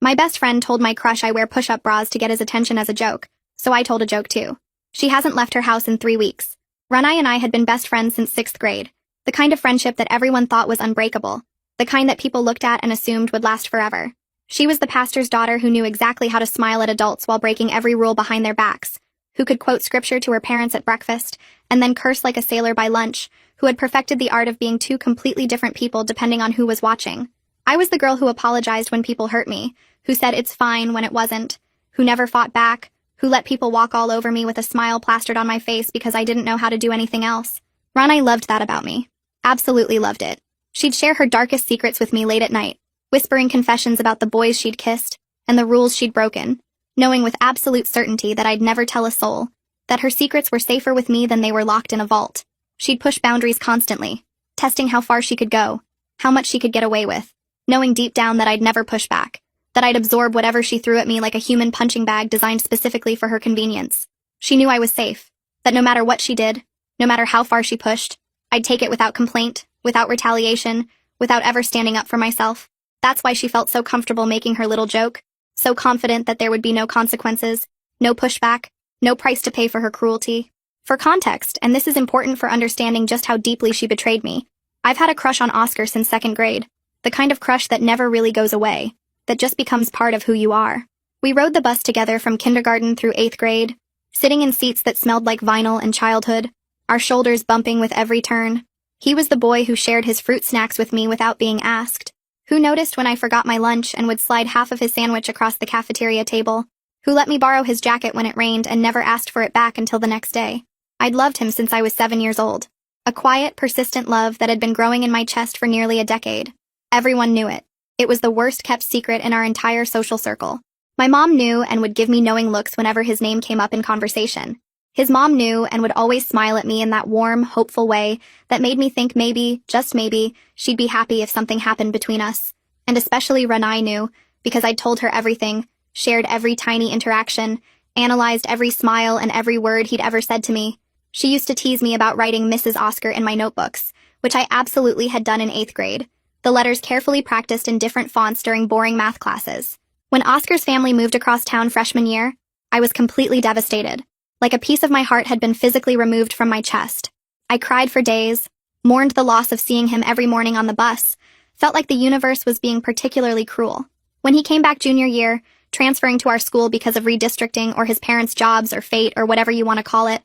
My best friend told my crush I wear push-up bras to get his attention as a joke, so I told a joke too. She hasn't left her house in 3 weeks. Ranai and I had been best friends since 6th grade, the kind of friendship that everyone thought was unbreakable, the kind that people looked at and assumed would last forever. She was the pastor's daughter who knew exactly how to smile at adults while breaking every rule behind their backs, who could quote scripture to her parents at breakfast and then curse like a sailor by lunch, who had perfected the art of being two completely different people depending on who was watching. I was the girl who apologized when people hurt me, who said it's fine when it wasn't, who never fought back, who let people walk all over me with a smile plastered on my face because I didn't know how to do anything else. Ranai loved that about me. Absolutely loved it. She'd share her darkest secrets with me late at night, whispering confessions about the boys she'd kissed and the rules she'd broken, knowing with absolute certainty that I'd never tell a soul, that her secrets were safer with me than they were locked in a vault. She'd push boundaries constantly, testing how far she could go, how much she could get away with, knowing deep down that I'd never push back, that I'd absorb whatever she threw at me like a human punching bag designed specifically for her convenience. She knew I was safe, that no matter what she did, no matter how far she pushed, I'd take it without complaint, without retaliation, without ever standing up for myself. That's why she felt so comfortable making her little joke, so confident that there would be no consequences, no pushback, no price to pay for her cruelty. For context, and this is important for understanding just how deeply she betrayed me, I've had a crush on Oscar since 2nd grade, the kind of crush that never really goes away, that just becomes part of who you are. We rode the bus together from kindergarten through 8th grade, sitting in seats that smelled like vinyl and childhood, our shoulders bumping with every turn. He was the boy who shared his fruit snacks with me without being asked, who noticed when I forgot my lunch and would slide half of his sandwich across the cafeteria table, who let me borrow his jacket when it rained and never asked for it back until the next day. I'd loved him since I was 7 years old. A quiet, persistent love that had been growing in my chest for nearly a decade. Everyone knew it. It was the worst-kept secret in our entire social circle. My mom knew and would give me knowing looks whenever his name came up in conversation. His mom knew and would always smile at me in that warm, hopeful way that made me think maybe, just maybe, she'd be happy if something happened between us. And especially Ranai knew, because I'd told her everything, shared every tiny interaction, analyzed every smile and every word he'd ever said to me. She used to tease me about writing Mrs. Oscar in my notebooks, which I absolutely had done in 8th grade, the letters carefully practiced in different fonts during boring math classes. When Oscar's family moved across town freshman year, I was completely devastated. Like a piece of my heart had been physically removed from my chest. I cried for days, mourned the loss of seeing him every morning on the bus, felt like the universe was being particularly cruel. When he came back junior year, transferring to our school because of redistricting or his parents' jobs or fate or whatever you want to call it,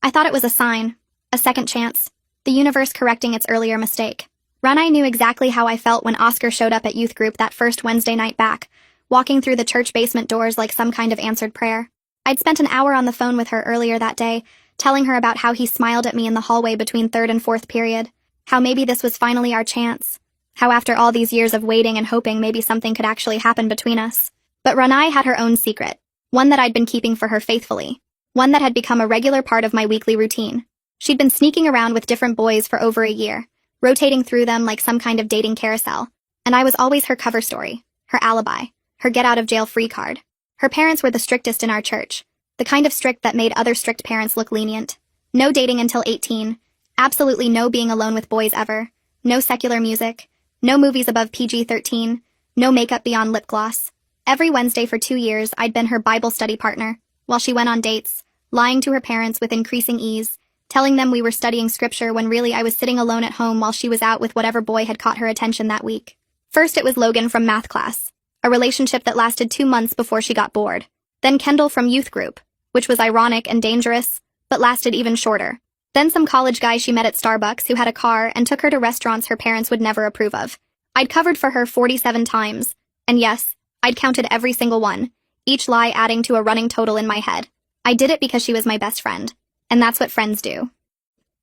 I thought it was a sign, a second chance, the universe correcting its earlier mistake. Ranai knew exactly how I felt when Oscar showed up at youth group that first Wednesday night back, walking through the church basement doors like some kind of answered prayer. I'd spent an hour on the phone with her earlier that day, telling her about how he smiled at me in the hallway between 3rd and 4th period, how maybe this was finally our chance, how after all these years of waiting and hoping maybe something could actually happen between us. But Ranai had her own secret, one that I'd been keeping for her faithfully, one that had become a regular part of my weekly routine. She'd been sneaking around with different boys for over a year, rotating through them like some kind of dating carousel, and I was always her cover story, her alibi, her get-out-of-jail-free card. Her parents were the strictest in our church, the kind of strict that made other strict parents look lenient. No dating until 18, absolutely no being alone with boys ever, no secular music, no movies above PG-13, no makeup beyond lip gloss. Every Wednesday for 2 years, I'd been her Bible study partner, while she went on dates, lying to her parents with increasing ease, telling them we were studying scripture when really I was sitting alone at home while she was out with whatever boy had caught her attention that week. First it was Logan from math class, a relationship that lasted 2 months before she got bored. Then Kendall from youth group, which was ironic and dangerous, but lasted even shorter. Then some college guy she met at Starbucks who had a car and took her to restaurants her parents would never approve of. I'd covered for her 47 times, and yes, I'd counted every single one, each lie adding to a running total in my head. I did it because she was my best friend, and that's what friends do.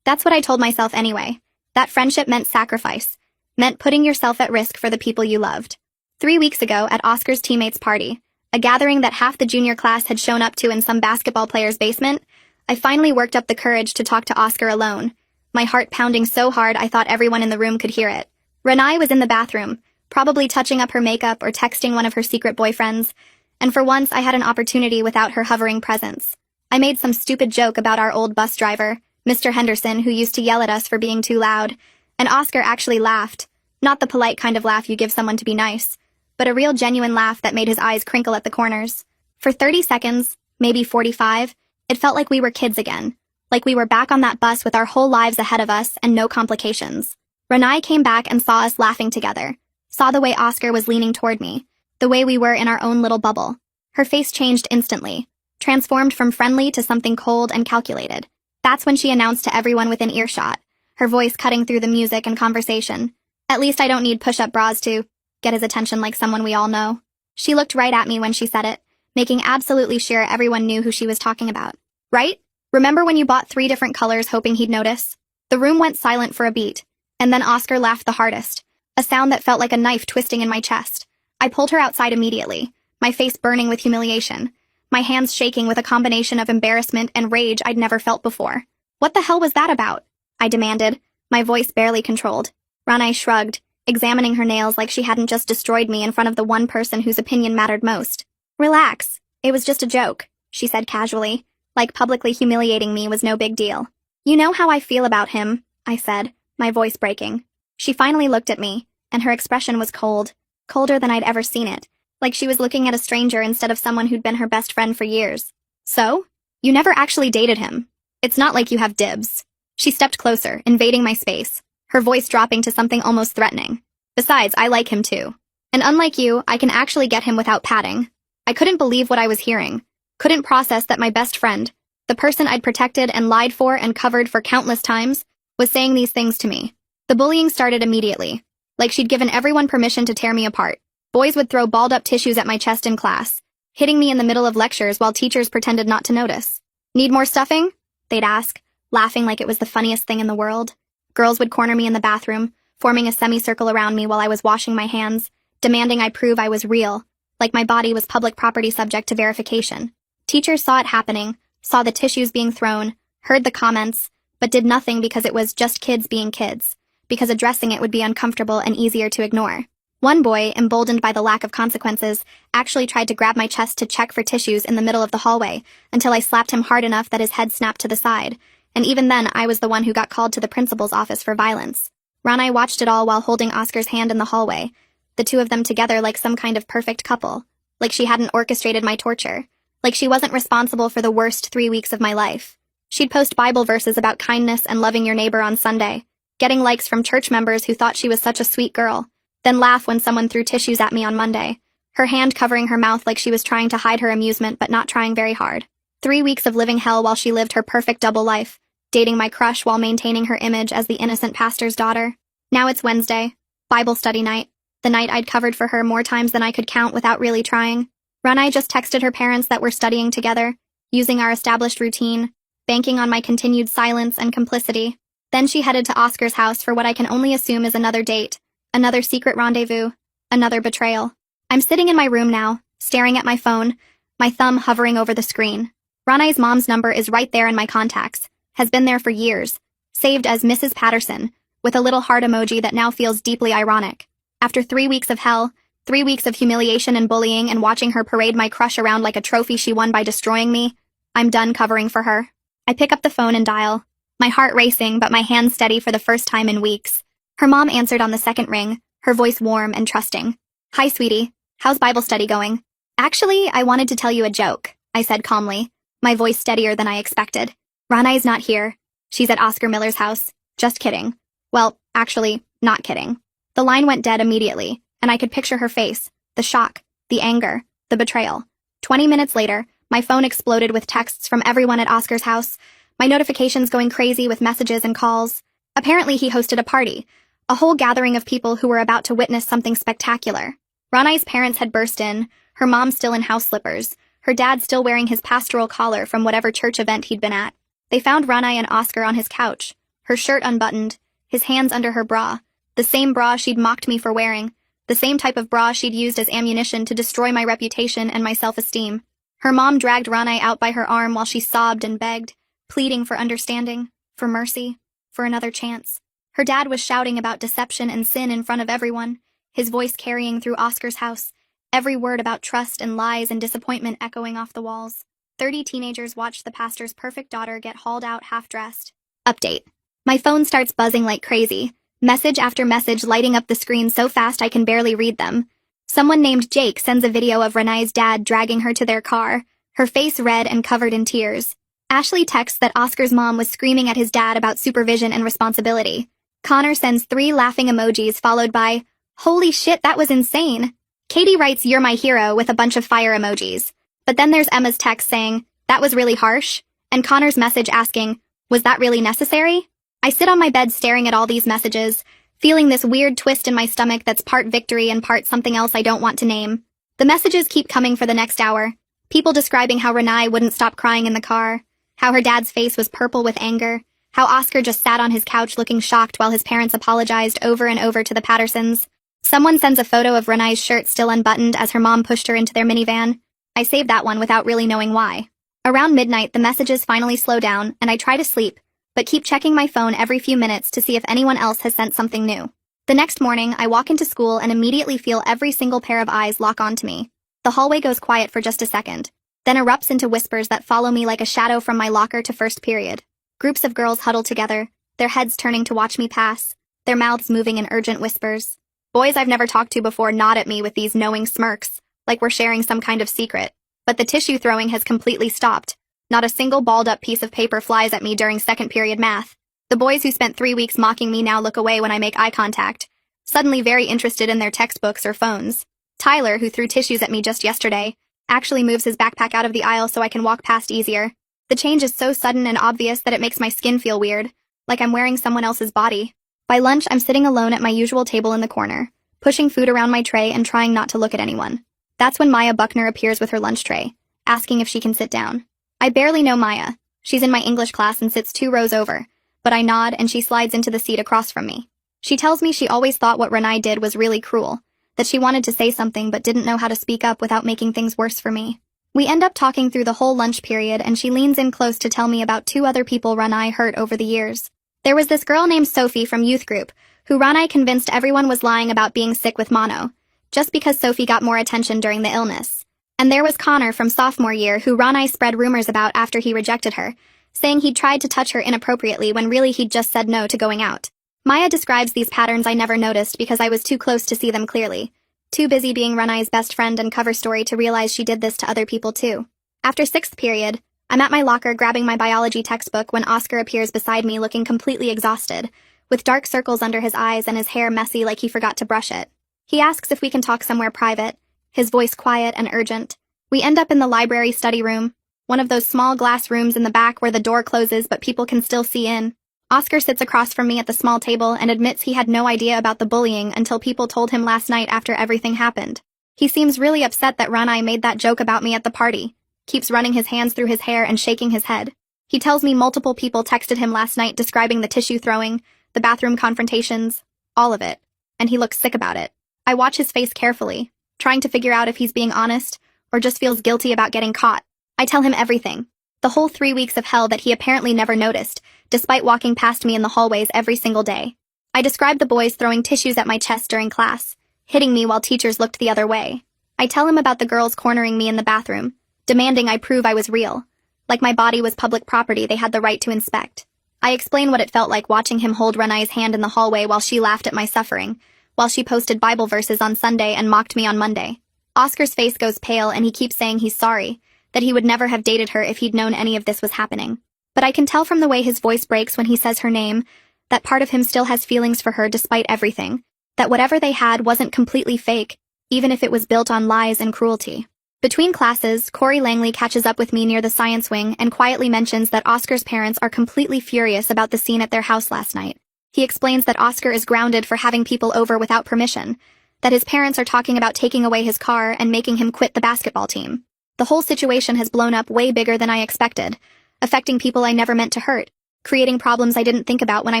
That's what I told myself anyway. That friendship meant sacrifice, meant putting yourself at risk for the people you loved. 3 weeks ago at Oscar's teammates' party, a gathering that half the junior class had shown up to in some basketball player's basement, I finally worked up the courage to talk to Oscar alone, my heart pounding so hard I thought everyone in the room could hear it. Ranai was in the bathroom, probably touching up her makeup or texting one of her secret boyfriends, and for once I had an opportunity without her hovering presence. I made some stupid joke about our old bus driver, Mr. Henderson, who used to yell at us for being too loud, and Oscar actually laughed, not the polite kind of laugh you give someone to be nice, but a real genuine laugh that made his eyes crinkle at the corners. For 30 seconds, maybe 45, it felt like we were kids again, like we were back on that bus with our whole lives ahead of us and no complications. Ranai came back and saw us laughing together, saw the way Oscar was leaning toward me, the way we were in our own little bubble. Her face changed instantly, transformed from friendly to something cold and calculated. That's when she announced to everyone within earshot, her voice cutting through the music and conversation. At least I don't need push-up bras to get his attention like someone we all know. She looked right at me when she said it, making absolutely sure everyone knew who she was talking about. Right? Remember when you bought 3 different colors hoping he'd notice? The room went silent for a beat, and then Oscar laughed the hardest, a sound that felt like a knife twisting in my chest. I pulled her outside immediately, my face burning with humiliation, my hands shaking with a combination of embarrassment and rage I'd never felt before. What the hell was that about? I demanded, my voice barely controlled. Ranai shrugged, examining her nails like she hadn't just destroyed me in front of the one person whose opinion mattered most. Relax, it was just a joke, she said casually, like publicly humiliating me was no big deal. You know how I feel about him, I said, my voice breaking. She finally looked at me, and her expression was cold, colder than I'd ever seen it, like she was looking at a stranger instead of someone who'd been her best friend for years. So? You never actually dated him. It's not like you have dibs. She stepped closer, invading my space, her voice dropping to something almost threatening. Besides, I like him too. And unlike you, I can actually get him without padding. I couldn't believe what I was hearing. Couldn't process that my best friend, the person I'd protected and lied for and covered for countless times, was saying these things to me. The bullying started immediately, like she'd given everyone permission to tear me apart. Boys would throw balled-up tissues at my chest in class, hitting me in the middle of lectures while teachers pretended not to notice. Need more stuffing? They'd ask, laughing like it was the funniest thing in the world. Girls would corner me in the bathroom, forming a semicircle around me while I was washing my hands, demanding I prove I was real, like my body was public property subject to verification. Teachers saw it happening, saw the tissues being thrown, heard the comments, but did nothing because it was just kids being kids, because addressing it would be uncomfortable and easier to ignore. One boy, emboldened by the lack of consequences, actually tried to grab my chest to check for tissues in the middle of the hallway, until I slapped him hard enough that his head snapped to the side, and even then I was the one who got called to the principal's office for violence. Ranai watched it all while holding Oscar's hand in the hallway, the two of them together like some kind of perfect couple, like she hadn't orchestrated my torture, like she wasn't responsible for the worst 3 weeks of my life. She'd post Bible verses about kindness and loving your neighbor on Sunday, getting likes from church members who thought she was such a sweet girl, then laugh when someone threw tissues at me on Monday, her hand covering her mouth like she was trying to hide her amusement but not trying very hard. 3 weeks of living hell while she lived her perfect double life, dating my crush while maintaining her image as the innocent pastor's daughter. Now it's Wednesday, Bible study night, the night I'd covered for her more times than I could count without really trying. Ranai just texted her parents that we're studying together, using our established routine, banking on my continued silence and complicity. Then she headed to Oscar's house for what I can only assume is another date, another secret rendezvous, another betrayal. I'm sitting in my room now, staring at my phone, my thumb hovering over the screen. Ranai's mom's number is right there in my contacts, has been there for years, saved as Mrs. Patterson, with a little heart emoji that now feels deeply ironic. After 3 weeks of hell, 3 weeks of humiliation and bullying and watching her parade my crush around like a trophy she won by destroying me, I'm done covering for her. I pick up the phone and dial, my heart racing but my hands steady for the first time in weeks. Her mom answered on the second ring, her voice warm and trusting. Hi, sweetie. How's Bible study going? Actually, I wanted to tell you a joke, I said calmly, my voice steadier than I expected. Ranai's not here. She's at Oscar Miller's house. Just kidding. Well, actually, not kidding. The line went dead immediately, and I could picture her face, the shock, the anger, the betrayal. 20 minutes later, my phone exploded with texts from everyone at Oscar's house, my notifications going crazy with messages and calls. Apparently he hosted a party, a whole gathering of people who were about to witness something spectacular. Ranai's parents had burst in, her mom still in house slippers, her dad still wearing his pastoral collar from whatever church event he'd been at. They found Ranai and Oscar on his couch, her shirt unbuttoned, his hands under her bra, the same bra she'd mocked me for wearing, the same type of bra she'd used as ammunition to destroy my reputation and my self-esteem. Her mom dragged Ranai out by her arm while she sobbed and begged, pleading for understanding, for mercy, for another chance. Her dad was shouting about deception and sin in front of everyone, his voice carrying through Oscar's house, every word about trust and lies and disappointment echoing off the walls. 30 teenagers watched the pastor's perfect daughter get hauled out half-dressed. Update. My phone starts buzzing like crazy, message after message lighting up the screen so fast I can barely read them. Someone named Jake sends a video of Renai's dad dragging her to their car, her face red and covered in tears. Ashley texts that Oscar's mom was screaming at his dad about supervision and responsibility. Connor sends 3 laughing emojis followed by, "Holy shit, that was insane." Katie writes, "You're my hero," with a bunch of fire emojis. But then there's Emma's text saying, "That was really harsh," and Connor's message asking, "Was that really necessary?" I sit on my bed staring at all these messages, feeling this weird twist in my stomach that's part victory and part something else I don't want to name. The messages keep coming for the next hour. People describing how Renai wouldn't stop crying in the car, how her dad's face was purple with anger, how Oscar just sat on his couch looking shocked while his parents apologized over and over to the Pattersons. Someone sends a photo of Renai's shirt still unbuttoned as her mom pushed her into their minivan. I saved that one without really knowing why. Around midnight, the messages finally slow down, and I try to sleep, but keep checking my phone every few minutes to see if anyone else has sent something new. The next morning, I walk into school and immediately feel every single pair of eyes lock onto me. The hallway goes quiet for just a second, then erupts into whispers that follow me like a shadow from my locker to first period. Groups of girls huddle together, their heads turning to watch me pass, their mouths moving in urgent whispers. Boys I've never talked to before nod at me with these knowing smirks, like we're sharing some kind of secret. But the tissue throwing has completely stopped. Not a single balled-up piece of paper flies at me during second period math. The boys who spent 3 weeks mocking me now look away when I make eye contact, suddenly very interested in their textbooks or phones. Tyler, who threw tissues at me just yesterday, actually moves his backpack out of the aisle so I can walk past easier. The change is so sudden and obvious that it makes my skin feel weird, like I'm wearing someone else's body. By lunch, I'm sitting alone at my usual table in the corner, pushing food around my tray and trying not to look at anyone. That's when Maya Buckner appears with her lunch tray, asking if she can sit down. I barely know Maya. She's in my English class and sits 2 rows over, but I nod and she slides into the seat across from me. She tells me she always thought what Renai did was really cruel, that she wanted to say something but didn't know how to speak up without making things worse for me. We end up talking through the whole lunch period and she leans in close to tell me about 2 other people Renai hurt over the years. There was this girl named Sophie from youth group, who Renai convinced everyone was lying about being sick with mono, just because Sophie got more attention during the illness. And there was Connor from sophomore year, who Renai spread rumors about after he rejected her, saying he'd tried to touch her inappropriately when really he'd just said no to going out. Maya describes these patterns I never noticed because I was too close to see them clearly, too busy being Renai's best friend and cover story to realize she did this to other people too. After 6th period, I'm at my locker grabbing my biology textbook when Oscar appears beside me looking completely exhausted, with dark circles under his eyes and his hair messy like he forgot to brush it. He asks if we can talk somewhere private, his voice quiet and urgent. We end up in the library study room, one of those small glass rooms in the back where the door closes but people can still see in. Oscar sits across from me at the small table and admits he had no idea about the bullying until people told him last night after everything happened. He seems really upset that Renai made that joke about me at the party, keeps running his hands through his hair and shaking his head. He tells me multiple people texted him last night describing the tissue throwing, the bathroom confrontations, all of it, and he looks sick about it. I watch his face carefully, trying to figure out if he's being honest or just feels guilty about getting caught. I tell him everything. The whole 3 weeks of hell that he apparently never noticed, despite walking past me in the hallways every single day. I describe the boys throwing tissues at my chest during class, hitting me while teachers looked the other way. I tell him about the girls cornering me in the bathroom, demanding I prove I was real. Like my body was public property they had the right to inspect. I explain what it felt like watching him hold Renai's hand in the hallway while she laughed at my suffering, while she posted Bible verses on Sunday and mocked me on Monday. Oscar's face goes pale and he keeps saying he's sorry, that he would never have dated her if he'd known any of this was happening. But I can tell from the way his voice breaks when he says her name, that part of him still has feelings for her despite everything, that whatever they had wasn't completely fake, even if it was built on lies and cruelty. Between classes, Corey Langley catches up with me near the science wing and quietly mentions that Oscar's parents are completely furious about the scene at their house last night. He explains that Oscar is grounded for having people over without permission, that his parents are talking about taking away his car and making him quit the basketball team. The whole situation has blown up way bigger than I expected, affecting people I never meant to hurt, creating problems I didn't think about when I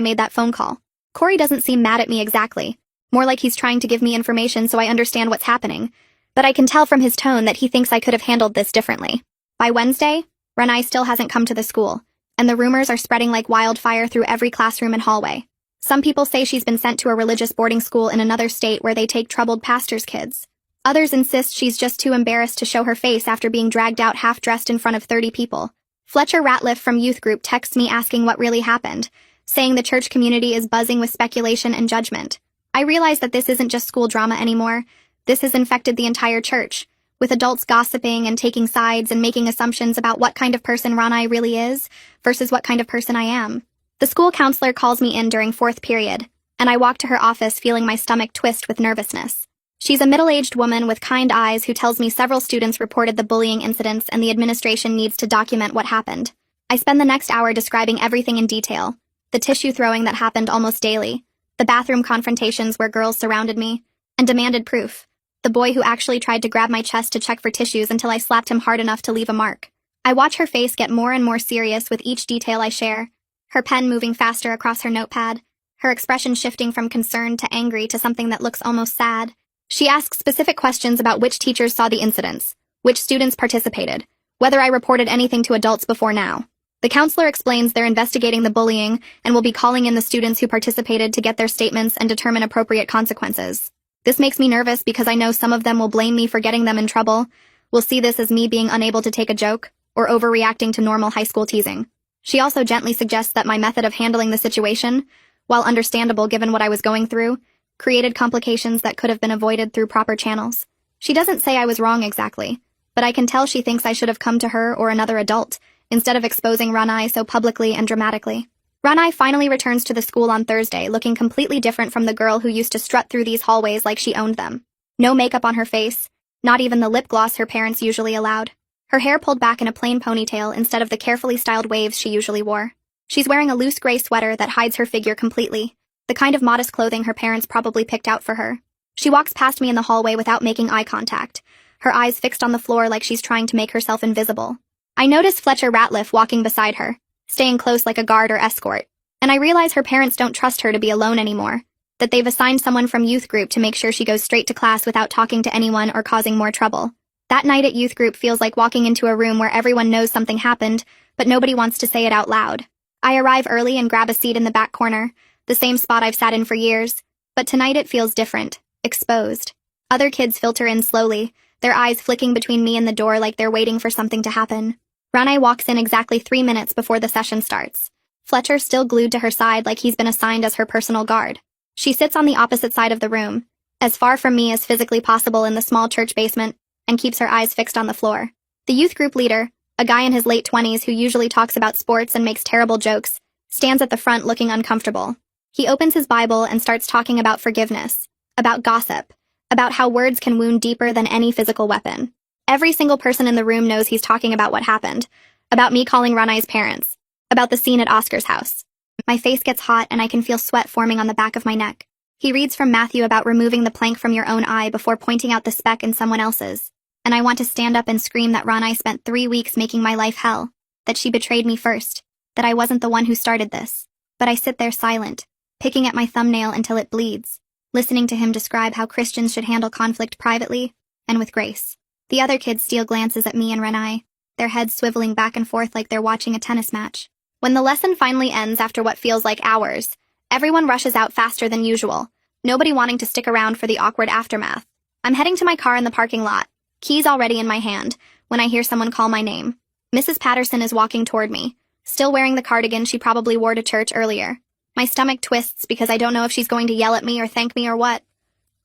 made that phone call. Corey doesn't seem mad at me exactly, more like he's trying to give me information so I understand what's happening, but I can tell from his tone that he thinks I could have handled this differently. By Wednesday, Renai still hasn't come to the school, and the rumors are spreading like wildfire through every classroom and hallway. Some people say she's been sent to a religious boarding school in another state where they take troubled pastors' kids. Others insist she's just too embarrassed to show her face after being dragged out half-dressed in front of 30 people. Fletcher Ratliff from youth group texts me asking what really happened, saying the church community is buzzing with speculation and judgment. I realize that this isn't just school drama anymore. This has infected the entire church, with adults gossiping and taking sides and making assumptions about what kind of person Ranai really is versus what kind of person I am. The school counselor calls me in during fourth period, and I walk to her office feeling my stomach twist with nervousness. She's a middle-aged woman with kind eyes who tells me several students reported the bullying incidents and the administration needs to document what happened. I spend the next hour describing everything in detail. The tissue throwing that happened almost daily, the bathroom confrontations where girls surrounded me, and demanded proof. The boy who actually tried to grab my chest to check for tissues until I slapped him hard enough to leave a mark. I watch her face get more and more serious with each detail I share, her pen moving faster across her notepad, her expression shifting from concerned to angry to something that looks almost sad. She asks specific questions about which teachers saw the incidents, which students participated, whether I reported anything to adults before now. The counselor explains they're investigating the bullying and will be calling in the students who participated to get their statements and determine appropriate consequences. This makes me nervous because I know some of them will blame me for getting them in trouble, will see this as me being unable to take a joke, or overreacting to normal high school teasing. She also gently suggests that my method of handling the situation, while understandable given what I was going through, created complications that could have been avoided through proper channels. She doesn't say I was wrong exactly, but I can tell she thinks I should have come to her or another adult, instead of exposing Ranai so publicly and dramatically. Ranai finally returns to the school on Thursday looking completely different from the girl who used to strut through these hallways like she owned them. No makeup on her face, not even the lip gloss her parents usually allowed. Her hair pulled back in a plain ponytail instead of the carefully styled waves she usually wore. She's wearing a loose gray sweater that hides her figure completely, the kind of modest clothing her parents probably picked out for her. She walks past me in the hallway without making eye contact, her eyes fixed on the floor like she's trying to make herself invisible. I notice Fletcher Ratliff walking beside her, staying close like a guard or escort, and I realize her parents don't trust her to be alone anymore, that they've assigned someone from youth group to make sure she goes straight to class without talking to anyone or causing more trouble. That night at youth group feels like walking into a room where everyone knows something happened, but nobody wants to say it out loud. I arrive early and grab a seat in the back corner, the same spot I've sat in for years, but tonight it feels different, exposed. Other kids filter in slowly, their eyes flicking between me and the door like they're waiting for something to happen. Ranai walks in exactly 3 minutes before the session starts. Fletcher still glued to her side like he's been assigned as her personal guard. She sits on the opposite side of the room, as far from me as physically possible in the small church basement, and keeps her eyes fixed on the floor. The youth group leader, a guy in his late 20s who usually talks about sports and makes terrible jokes, stands at the front looking uncomfortable. He opens his Bible and starts talking about forgiveness, about gossip, about how words can wound deeper than any physical weapon. Every single person in the room knows he's talking about what happened, about me calling Ranai's parents, about the scene at Oscar's house. My face gets hot and I can feel sweat forming on the back of my neck. He reads from Matthew about removing the plank from your own eye before pointing out the speck in someone else's. And I want to stand up and scream that Ranai spent 3 weeks making my life hell, that she betrayed me first, that I wasn't the one who started this. But I sit there silent, picking at my thumbnail until it bleeds, listening to him describe how Christians should handle conflict privately and with grace. The other kids steal glances at me and Ranai, their heads swiveling back and forth like they're watching a tennis match. When the lesson finally ends after what feels like hours, everyone rushes out faster than usual, nobody wanting to stick around for the awkward aftermath. I'm heading to my car in the parking lot, keys already in my hand, when I hear someone call my name. Mrs. Patterson is walking toward me, still wearing the cardigan she probably wore to church earlier. My stomach twists because I don't know if she's going to yell at me or thank me or what.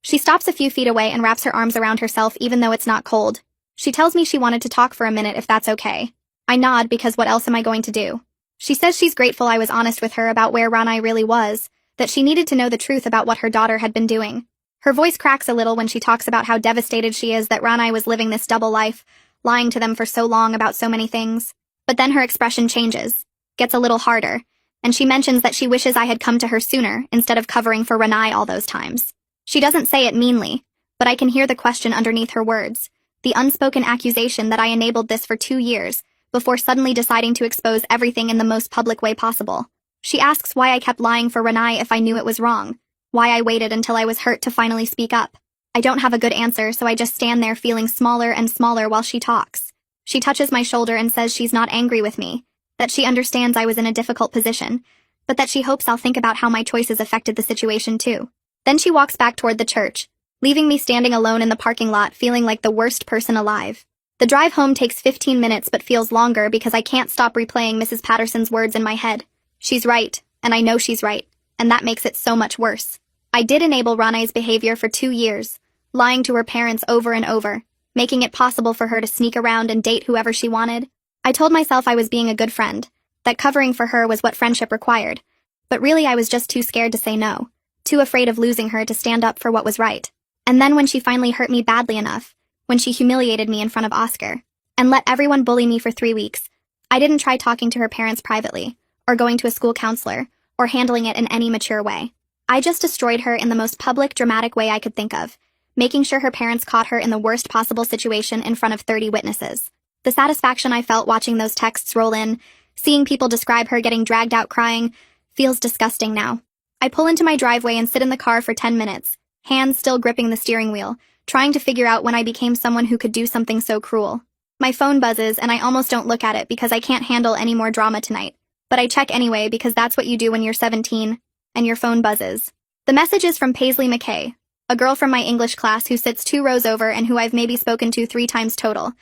She stops a few feet away and wraps her arms around herself even though it's not cold. She tells me she wanted to talk for a minute if that's okay. I nod because what else am I going to do? She says she's grateful I was honest with her about where Ranai really was, that she needed to know the truth about what her daughter had been doing. Her voice cracks a little when she talks about how devastated she is that Ranai was living this double life, lying to them for so long about so many things. But then her expression changes, gets a little harder, and she mentions that she wishes I had come to her sooner instead of covering for Ranai all those times. She doesn't say it meanly, but I can hear the question underneath her words, the unspoken accusation that I enabled this for 2 years, before suddenly deciding to expose everything in the most public way possible. She asks why I kept lying for Ranai if I knew it was wrong, why I waited until I was hurt to finally speak up. I don't have a good answer, so I just stand there feeling smaller and smaller while she talks. She touches my shoulder and says she's not angry with me, that she understands I was in a difficult position, but that she hopes I'll think about how my choices affected the situation too. Then she walks back toward the church, leaving me standing alone in the parking lot feeling like the worst person alive. The drive home takes 15 minutes but feels longer because I can't stop replaying Mrs. Patterson's words in my head. She's right, and I know she's right, and that makes it so much worse. I did enable Ranai's behavior for 2 years, lying to her parents over and over, making it possible for her to sneak around and date whoever she wanted. I told myself I was being a good friend, that covering for her was what friendship required. But really I was just too scared to say no, too afraid of losing her to stand up for what was right. And then when she finally hurt me badly enough, when she humiliated me in front of Oscar, and let everyone bully me for 3 weeks, I didn't try talking to her parents privately, or going to a school counselor, or handling it in any mature way. I just destroyed her in the most public, dramatic way I could think of, making sure her parents caught her in the worst possible situation in front of 30 witnesses. The satisfaction I felt watching those texts roll in, seeing people describe her getting dragged out crying, feels disgusting now. I pull into my driveway and sit in the car for 10 minutes, hands still gripping the steering wheel, trying to figure out when I became someone who could do something so cruel. My phone buzzes and I almost don't look at it because I can't handle any more drama tonight. But I check anyway because that's what you do when you're 17, and your phone buzzes. The message is from Paisley McKay, a girl from my English class who sits 2 rows over and who I've maybe spoken to 3 times total.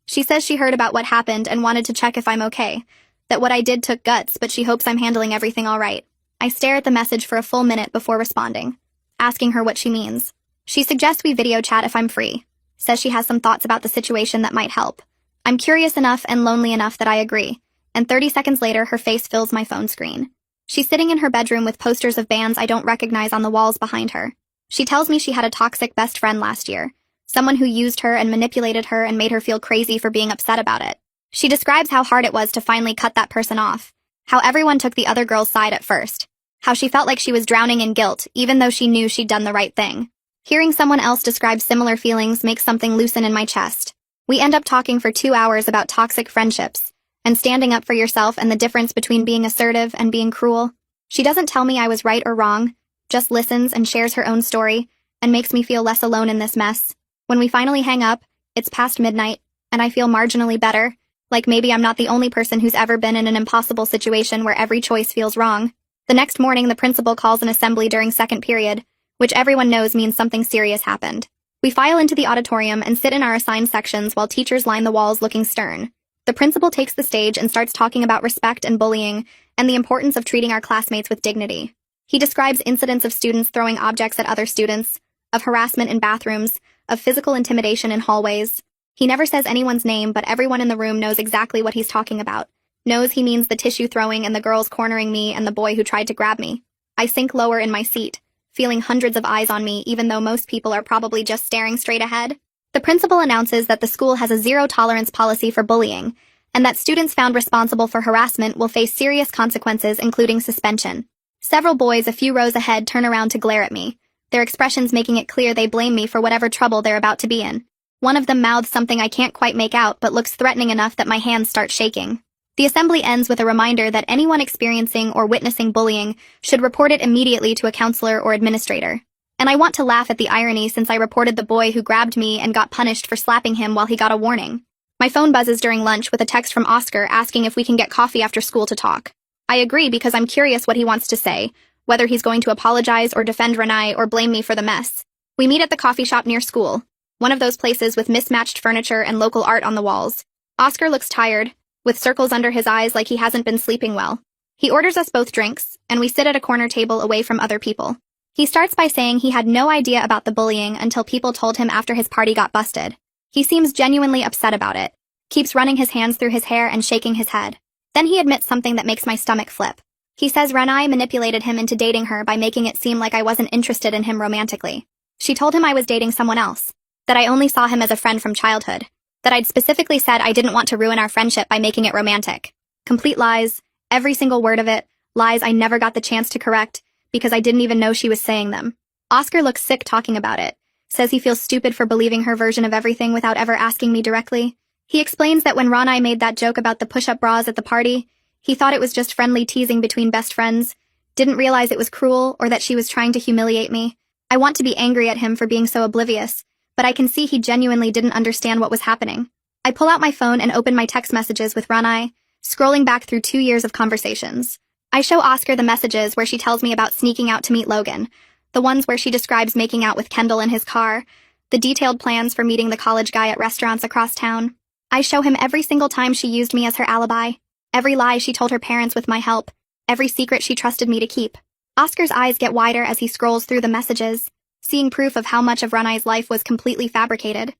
She says she heard about what happened and wanted to check if I'm okay, that what I did took guts, but she hopes I'm handling everything all right. I stare at the message for a full minute before responding, asking her what she means. She suggests we video chat if I'm free, says she has some thoughts about the situation that might help. I'm curious enough and lonely enough that I agree, and 30 seconds later her face fills my phone screen. She's sitting in her bedroom with posters of bands I don't recognize on the walls behind her. She tells me she had a toxic best friend last year, someone who used her and manipulated her and made her feel crazy for being upset about it. She describes how hard it was to finally cut that person off, how everyone took the other girl's side at first, how she felt like she was drowning in guilt even though she knew she'd done the right thing. Hearing someone else describe similar feelings makes something loosen in my chest. We end up talking for 2 hours about toxic friendships, and standing up for yourself and the difference between being assertive and being cruel. She doesn't tell me I was right or wrong, just listens and shares her own story, and makes me feel less alone in this mess. When we finally hang up, it's past midnight, and I feel marginally better, like maybe I'm not the only person who's ever been in an impossible situation where every choice feels wrong. The next morning, the principal calls an assembly during second period, which everyone knows means something serious happened. We file into the auditorium and sit in our assigned sections while teachers line the walls looking stern. The principal takes the stage and starts talking about respect and bullying and the importance of treating our classmates with dignity. He describes incidents of students throwing objects at other students, of harassment in bathrooms, of physical intimidation in hallways. He never says anyone's name, but everyone in the room knows exactly what he's talking about. Knows he means the tissue throwing and the girls cornering me and the boy who tried to grab me. I sink lower in my seat, feeling hundreds of eyes on me even though most people are probably just staring straight ahead. The principal announces that the school has a zero-tolerance policy for bullying, and that students found responsible for harassment will face serious consequences including suspension. Several boys a few rows ahead turn around to glare at me, their expressions making it clear they blame me for whatever trouble they're about to be in. One of them mouths something I can't quite make out but looks threatening enough that my hands start shaking. The assembly ends with a reminder that anyone experiencing or witnessing bullying should report it immediately to a counselor or administrator. And I want to laugh at the irony since I reported the boy who grabbed me and got punished for slapping him while he got a warning. My phone buzzes during lunch with a text from Oscar asking if we can get coffee after school to talk. I agree because I'm curious what he wants to say, whether he's going to apologize or defend Renai or blame me for the mess. We meet at the coffee shop near school, one of those places with mismatched furniture and local art on the walls. Oscar looks tired, with circles under his eyes like he hasn't been sleeping well. He orders us both drinks, and we sit at a corner table away from other people. He starts by saying he had no idea about the bullying until people told him after his party got busted. He seems genuinely upset about it, keeps running his hands through his hair and shaking his head. Then he admits something that makes my stomach flip. He says Renai manipulated him into dating her by making it seem like I wasn't interested in him romantically. She told him I was dating someone else, that I only saw him as a friend from childhood, that I'd specifically said I didn't want to ruin our friendship by making it romantic. Complete lies, every single word of it, lies I never got the chance to correct because I didn't even know she was saying them. Oscar looks sick talking about it, says he feels stupid for believing her version of everything without ever asking me directly. He explains that when Renai made that joke about the push-up bras at the party, he thought it was just friendly teasing between best friends, didn't realize it was cruel or that she was trying to humiliate me. I want to be angry at him for being so oblivious, but I can see he genuinely didn't understand what was happening. I pull out my phone and open my text messages with Renai, scrolling back through 2 years of conversations. I show Oscar the messages where she tells me about sneaking out to meet Logan, the ones where she describes making out with Kendall in his car, the detailed plans for meeting the college guy at restaurants across town. I show him every single time she used me as her alibi, every lie she told her parents with my help, every secret she trusted me to keep. Oscar's eyes get wider as he scrolls through the messages, seeing proof of how much of Ranai's life was completely fabricated.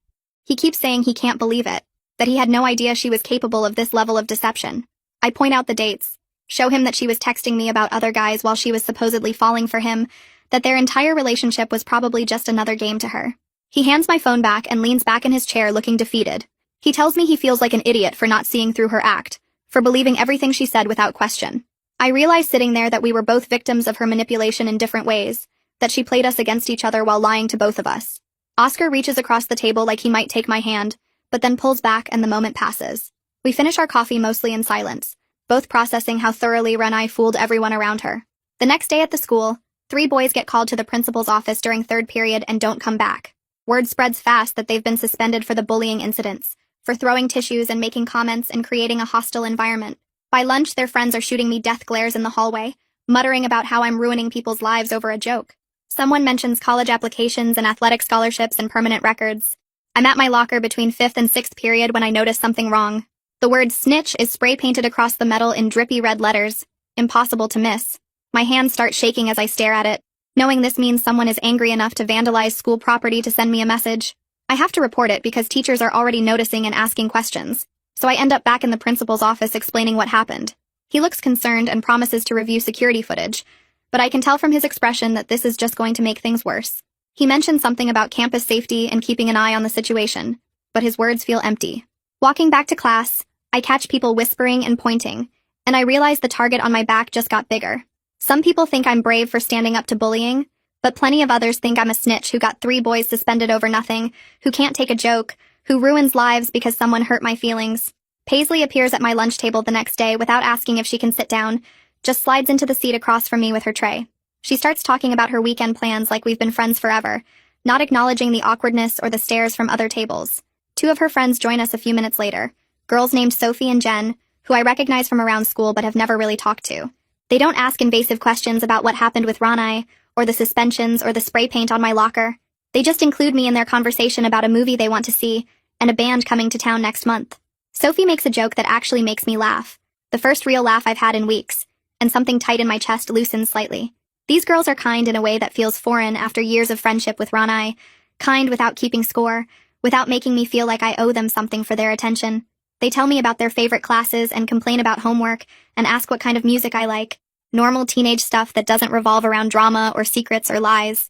He keeps saying he can't believe it, that he had no idea she was capable of this level of deception. I point out the dates, show him that she was texting me about other guys while she was supposedly falling for him, that their entire relationship was probably just another game to her. He hands my phone back and leans back in his chair looking defeated. He tells me he feels like an idiot for not seeing through her act, for believing everything she said without question. I realized sitting there that we were both victims of her manipulation in different ways, that she played us against each other while lying to both of us. Oscar reaches across the table like he might take my hand, but then pulls back and the moment passes. We finish our coffee mostly in silence, both processing how thoroughly Ranai fooled everyone around her. The next day at the school, 3 boys get called to the principal's office during 3rd period and don't come back. Word spreads fast that they've been suspended for the bullying incidents, for throwing tissues and making comments and creating a hostile environment. By lunch, their friends are shooting me death glares in the hallway, muttering about how I'm ruining people's lives over a joke. Someone mentions college applications and athletic scholarships and permanent records. I'm at my locker between 5th and 6th period when I notice something wrong. The word snitch is spray painted across the metal in drippy red letters, impossible to miss. My hands start shaking as I stare at it, knowing this means someone is angry enough to vandalize school property to send me a message. I have to report it because teachers are already noticing and asking questions, so I end up back in the principal's office explaining what happened. He looks concerned and promises to review security footage, but I can tell from his expression that this is just going to make things worse. He mentioned something about campus safety and keeping an eye on the situation, but his words feel empty. Walking back to class, I catch people whispering and pointing, and I realize the target on my back just got bigger. Some people think I'm brave for standing up to bullying, but plenty of others think I'm a snitch who got 3 boys suspended over nothing, who can't take a joke, who ruins lives because someone hurt my feelings. Paisley appears at my lunch table the next day without asking if she can sit down, just slides into the seat across from me with her tray. She starts talking about her weekend plans like we've been friends forever, not acknowledging the awkwardness or the stares from other tables. 2 of her friends join us a few minutes later, girls named Sophie and Jen, who I recognize from around school but have never really talked to. They don't ask invasive questions about what happened with Ranai, or the suspensions, or the spray paint on my locker. They just include me in their conversation about a movie they want to see, and a band coming to town next month. Sophie makes a joke that actually makes me laugh, the first real laugh I've had in weeks, and something tight in my chest loosens slightly. These girls are kind in a way that feels foreign after years of friendship with Ranai, kind without keeping score, without making me feel like I owe them something for their attention. They tell me about their favorite classes and complain about homework and ask what kind of music I like. Normal teenage stuff that doesn't revolve around drama or secrets or lies.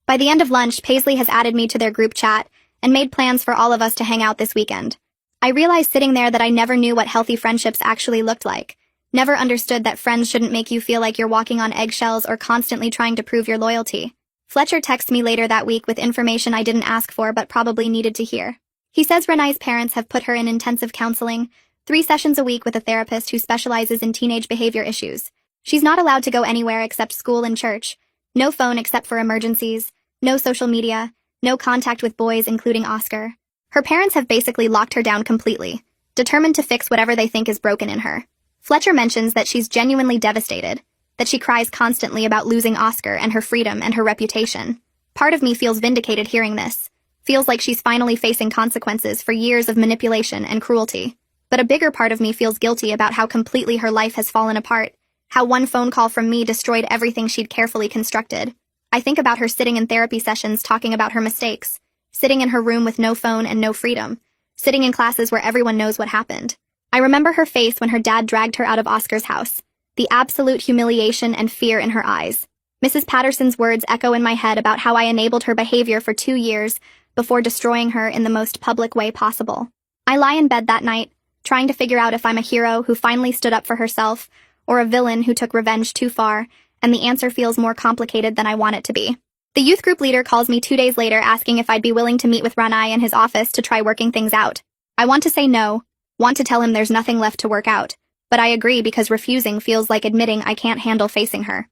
By the end of lunch, Paisley has added me to their group chat and made plans for all of us to hang out this weekend. I realized sitting there that I never knew what healthy friendships actually looked like. Never understood that friends shouldn't make you feel like you're walking on eggshells or constantly trying to prove your loyalty. Fletcher texts me later that week with information I didn't ask for but probably needed to hear. He says Ranai's parents have put her in intensive counseling, 3 sessions a week with a therapist who specializes in teenage behavior issues. She's not allowed to go anywhere except school and church, no phone except for emergencies, no social media, no contact with boys including Oscar. Her parents have basically locked her down completely, determined to fix whatever they think is broken in her. Fletcher mentions that she's genuinely devastated, that she cries constantly about losing Oscar and her freedom and her reputation. Part of me feels vindicated hearing this, feels like she's finally facing consequences for years of manipulation and cruelty. But a bigger part of me feels guilty about how completely her life has fallen apart, how one phone call from me destroyed everything she'd carefully constructed. I think about her sitting in therapy sessions talking about her mistakes, sitting in her room with no phone and no freedom, sitting in classes where everyone knows what happened. I remember her face when her dad dragged her out of Oscar's house, the absolute humiliation and fear in her eyes. Mrs. Patterson's words echo in my head about how I enabled her behavior for 2 years before destroying her in the most public way possible. I lie in bed that night, trying to figure out if I'm a hero who finally stood up for herself, or a villain who took revenge too far, and the answer feels more complicated than I want it to be. The youth group leader calls me 2 days later asking if I'd be willing to meet with Ranai in his office to try working things out. I want to say no, want to tell him there's nothing left to work out, but I agree because refusing feels like admitting I can't handle facing her.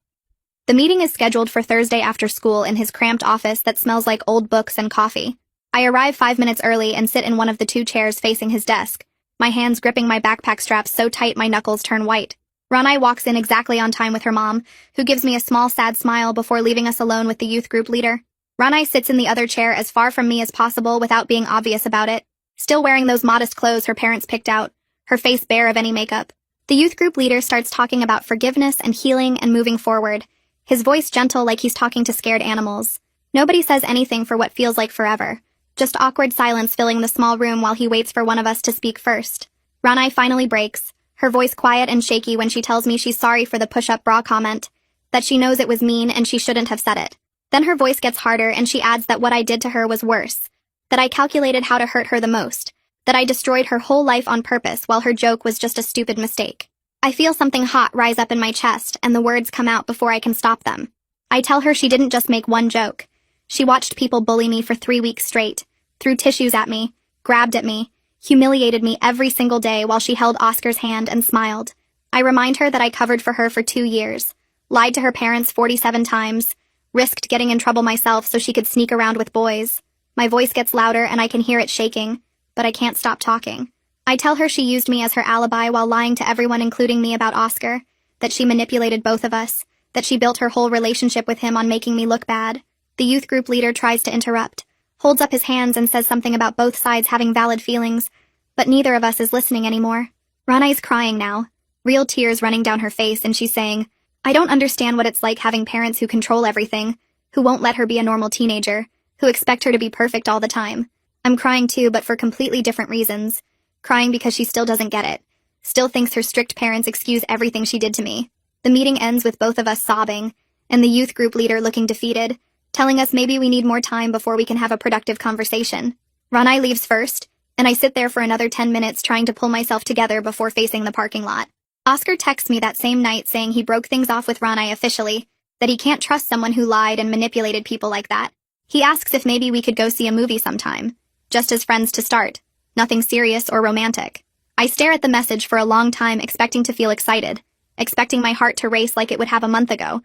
The meeting is scheduled for Thursday after school in his cramped office that smells like old books and coffee. I arrive 5 minutes early and sit in one of the 2 chairs facing his desk, my hands gripping my backpack straps so tight my knuckles turn white. Ranai walks in exactly on time with her mom, who gives me a small sad smile before leaving us alone with the youth group leader. Ranai sits in the other chair as far from me as possible without being obvious about it, still wearing those modest clothes her parents picked out, her face bare of any makeup. The youth group leader starts talking about forgiveness and healing and moving forward, his voice gentle like he's talking to scared animals. Nobody says anything for what feels like forever. Just awkward silence filling the small room while he waits for one of us to speak first. Ranai finally breaks, her voice quiet and shaky when she tells me she's sorry for the push-up bra comment, that she knows it was mean and she shouldn't have said it. Then her voice gets harder and she adds that what I did to her was worse, that I calculated how to hurt her the most, that I destroyed her whole life on purpose while her joke was just a stupid mistake. I feel something hot rise up in my chest and the words come out before I can stop them. I tell her she didn't just make one joke. She watched people bully me for 3 weeks straight, threw tissues at me, grabbed at me, humiliated me every single day while she held Oscar's hand and smiled. I remind her that I covered for her for 2 years, lied to her parents 47 times, risked getting in trouble myself so she could sneak around with boys. My voice gets louder and I can hear it shaking, but I can't stop talking. I tell her she used me as her alibi while lying to everyone including me about Oscar, that she manipulated both of us, that she built her whole relationship with him on making me look bad. The youth group leader tries to interrupt, holds up his hands and says something about both sides having valid feelings, but neither of us is listening anymore. Ranai's crying now, real tears running down her face, and she's saying, I don't understand what it's like having parents who control everything, who won't let her be a normal teenager, who expect her to be perfect all the time. I'm crying too, but for completely different reasons. Crying because she still doesn't get it. Still thinks her strict parents excuse everything she did to me. The meeting ends with both of us sobbing, and the youth group leader looking defeated, telling us maybe we need more time before we can have a productive conversation. Ranai leaves first, and I sit there for another 10 minutes trying to pull myself together before facing the parking lot. Oscar texts me that same night saying he broke things off with Ranai officially, that he can't trust someone who lied and manipulated people like that. He asks if maybe we could go see a movie sometime, just as friends to start, nothing serious or romantic. I stare at the message for a long time expecting to feel excited, expecting my heart to race like it would have a month ago,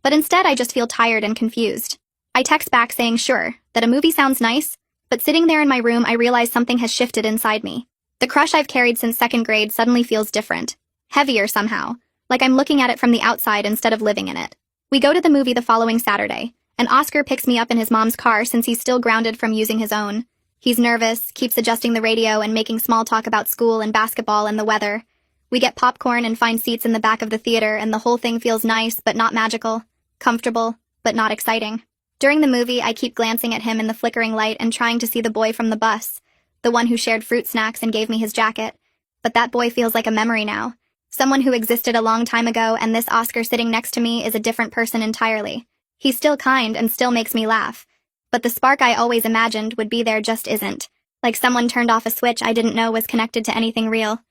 but instead I just feel tired and confused. I text back saying sure, that a movie sounds nice, but sitting there in my room I realize something has shifted inside me. The crush I've carried since 2nd grade suddenly feels different. Heavier somehow, like I'm looking at it from the outside instead of living in it. We go to the movie the following Saturday, and Oscar picks me up in his mom's car since he's still grounded from using his own. He's nervous, keeps adjusting the radio and making small talk about school and basketball and the weather. We get popcorn and find seats in the back of the theater, and the whole thing feels nice but not magical, comfortable but not exciting. During the movie, I keep glancing at him in the flickering light and trying to see the boy from the bus, the one who shared fruit snacks and gave me his jacket. But that boy feels like a memory now. Someone who existed a long time ago, and this Oscar sitting next to me is a different person entirely. He's still kind and still makes me laugh. But the spark I always imagined would be there just isn't. Like someone turned off a switch I didn't know was connected to anything real.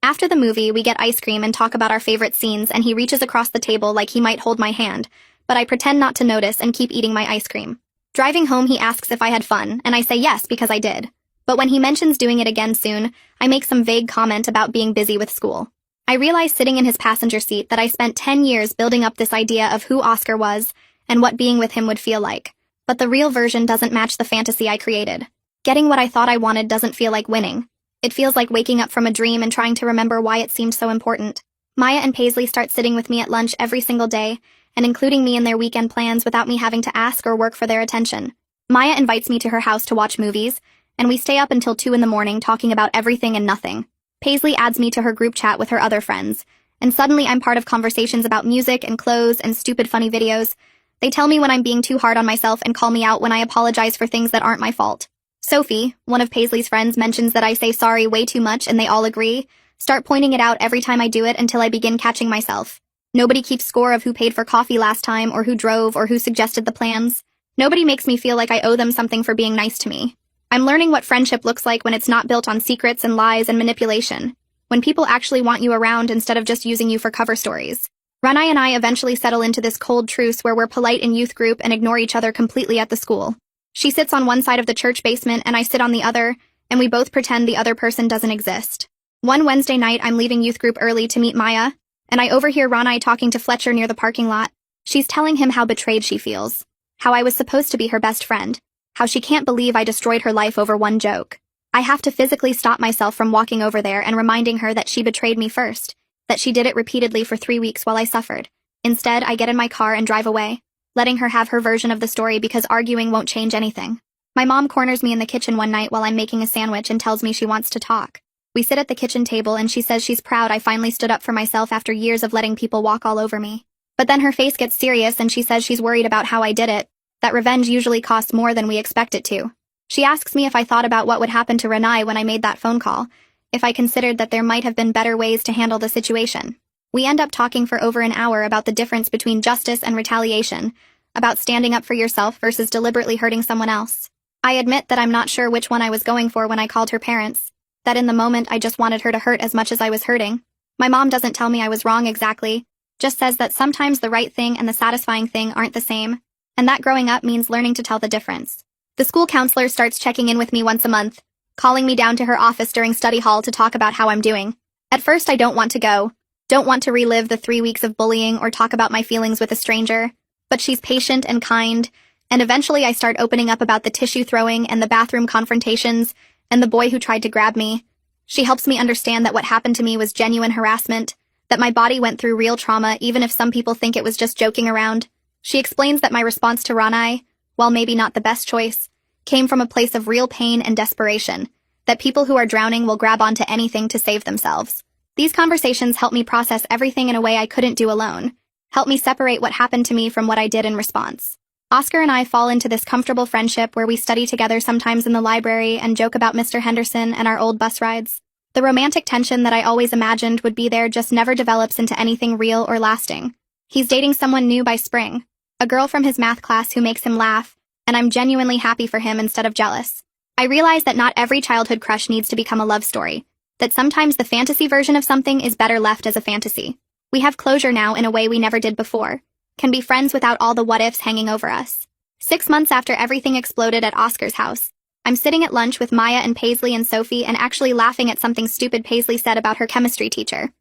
After the movie, we get ice cream and talk about our favorite scenes, and he reaches across the table like he might hold my hand, but I pretend not to notice and keep eating my ice cream. Driving home, he asks if I had fun, and I say yes because I did. But when he mentions doing it again soon, I make some vague comment about being busy with school. I realize sitting in his passenger seat that I spent 10 years building up this idea of who Oscar was and what being with him would feel like. But the real version doesn't match the fantasy I created. Getting what I thought I wanted doesn't feel like winning. It feels like waking up from a dream and trying to remember why it seemed so important. Maya and Paisley start sitting with me at lunch every single day and including me in their weekend plans without me having to ask or work for their attention. Maya invites me to her house to watch movies, and we stay up until 2 in the morning talking about everything and nothing. Paisley adds me to her group chat with her other friends, and suddenly I'm part of conversations about music and clothes and stupid funny videos. They tell me when I'm being too hard on myself and call me out when I apologize for things that aren't my fault. Sophie, one of Paisley's friends, mentions that I say sorry way too much and they all agree, start pointing it out every time I do it until I begin catching myself. Nobody keeps score of who paid for coffee last time or who drove or who suggested the plans. Nobody makes me feel like I owe them something for being nice to me. I'm learning what friendship looks like when it's not built on secrets and lies and manipulation. When people actually want you around instead of just using you for cover stories. Ranai and I eventually settle into this cold truce where we're polite in youth group and ignore each other completely at the school. She sits on one side of the church basement and I sit on the other, and we both pretend the other person doesn't exist. One Wednesday night, I'm leaving youth group early to meet Maya, and I overhear Ranai talking to Fletcher near the parking lot. She's telling him how betrayed she feels, how I was supposed to be her best friend, how she can't believe I destroyed her life over one joke. I have to physically stop myself from walking over there and reminding her that she betrayed me first, that she did it repeatedly for 3 weeks while I suffered. Instead, I get in my car and drive away, letting her have her version of the story because arguing won't change anything. My mom corners me in the kitchen one night while I'm making a sandwich and tells me she wants to talk. We sit at the kitchen table and she says she's proud I finally stood up for myself after years of letting people walk all over me. But then her face gets serious and she says she's worried about how I did it, that revenge usually costs more than we expect it to. She asks me if I thought about what would happen to Renai when I made that phone call, if I considered that there might have been better ways to handle the situation. We end up talking for over an hour about the difference between justice and retaliation, about standing up for yourself versus deliberately hurting someone else. I admit that I'm not sure which one I was going for when I called her parents, that in the moment I just wanted her to hurt as much as I was hurting. My mom doesn't tell me I was wrong exactly, just says that sometimes the right thing and the satisfying thing aren't the same, and that growing up means learning to tell the difference. The school counselor starts checking in with me once a month, calling me down to her office during study hall to talk about how I'm doing. At first I don't want to go, don't want to relive the 3 weeks of bullying or talk about my feelings with a stranger, but she's patient and kind, and eventually I start opening up about the tissue throwing and the bathroom confrontations and the boy who tried to grab me. She helps me understand that what happened to me was genuine harassment, that my body went through real trauma even if some people think it was just joking around. She explains that my response to Ranai, while maybe not the best choice, came from a place of real pain and desperation, that people who are drowning will grab onto anything to save themselves. These conversations help me process everything in a way I couldn't do alone, help me separate what happened to me from what I did in response. Oscar and I fall into this comfortable friendship where we study together sometimes in the library and joke about Mr. Henderson and our old bus rides. The romantic tension that I always imagined would be there just never develops into anything real or lasting. He's dating someone new by spring, a girl from his math class who makes him laugh, and I'm genuinely happy for him instead of jealous. I realize that not every childhood crush needs to become a love story, that sometimes the fantasy version of something is better left as a fantasy. We have closure now in a way we never did before, can be friends without all the what-ifs hanging over us. 6 months after everything exploded at Oscar's house, I'm sitting at lunch with Maya and Paisley and Sophie and actually laughing at something stupid Paisley said about her chemistry teacher.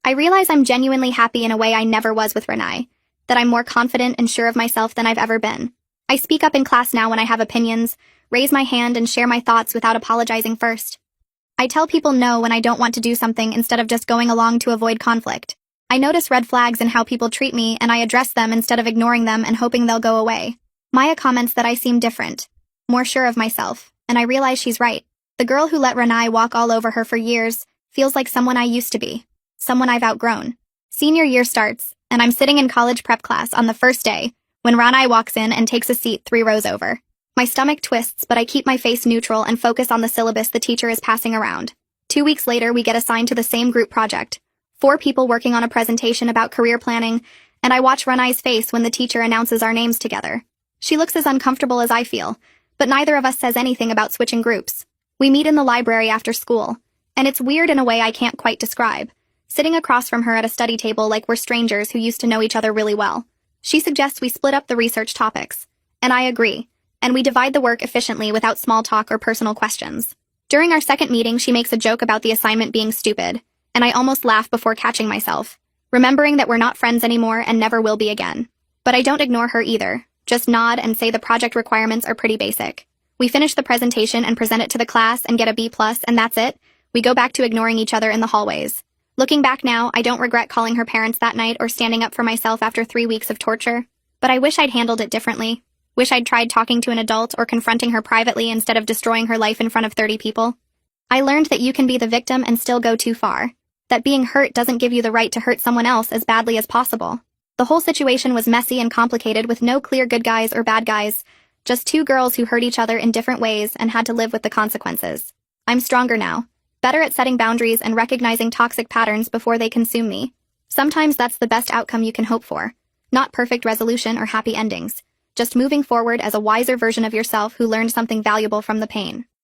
I realize I'm genuinely happy in a way I never was with Renai, that I'm more confident and sure of myself than I've ever been. I speak up in class now when I have opinions, raise my hand and share my thoughts without apologizing first. I tell people no when I don't want to do something instead of just going along to avoid conflict. I notice red flags in how people treat me and I address them instead of ignoring them and hoping they'll go away. Maya comments that I seem different, more sure of myself, and I realize she's right. The girl who let Renai walk all over her for years feels like someone I used to be, someone I've outgrown. Senior year starts, and I'm sitting in college prep class on the first day when Renai walks in and takes a seat 3 rows over. My stomach twists, but I keep my face neutral and focus on the syllabus the teacher is passing around. 2 weeks later, we get assigned to the same group project. 4 people working on a presentation about career planning, and I watch Renai's face when the teacher announces our names together. She looks as uncomfortable as I feel, but neither of us says anything about switching groups. We meet in the library after school, and it's weird in a way I can't quite describe, sitting across from her at a study table like we're strangers who used to know each other really well. She suggests we split up the research topics, and I agree, and we divide the work efficiently without small talk or personal questions. During our second meeting, she makes a joke about the assignment being stupid, and I almost laugh before catching myself, remembering that we're not friends anymore and never will be again. But I don't ignore her either, just nod and say the project requirements are pretty basic. We finish the presentation and present it to the class and get a B+, and that's it. We go back to ignoring each other in the hallways. Looking back now, I don't regret calling her parents that night or standing up for myself after 3 weeks of torture. But I wish I'd handled it differently. Wish I'd tried talking to an adult or confronting her privately instead of destroying her life in front of 30 people. I learned that you can be the victim and still go too far. That being hurt doesn't give you the right to hurt someone else as badly as possible. The whole situation was messy and complicated with no clear good guys or bad guys, just 2 girls who hurt each other in different ways and had to live with the consequences. I'm stronger now, better at setting boundaries and recognizing toxic patterns before they consume me. Sometimes that's the best outcome you can hope for. Not perfect resolution or happy endings, just moving forward as a wiser version of yourself who learned something valuable from the pain.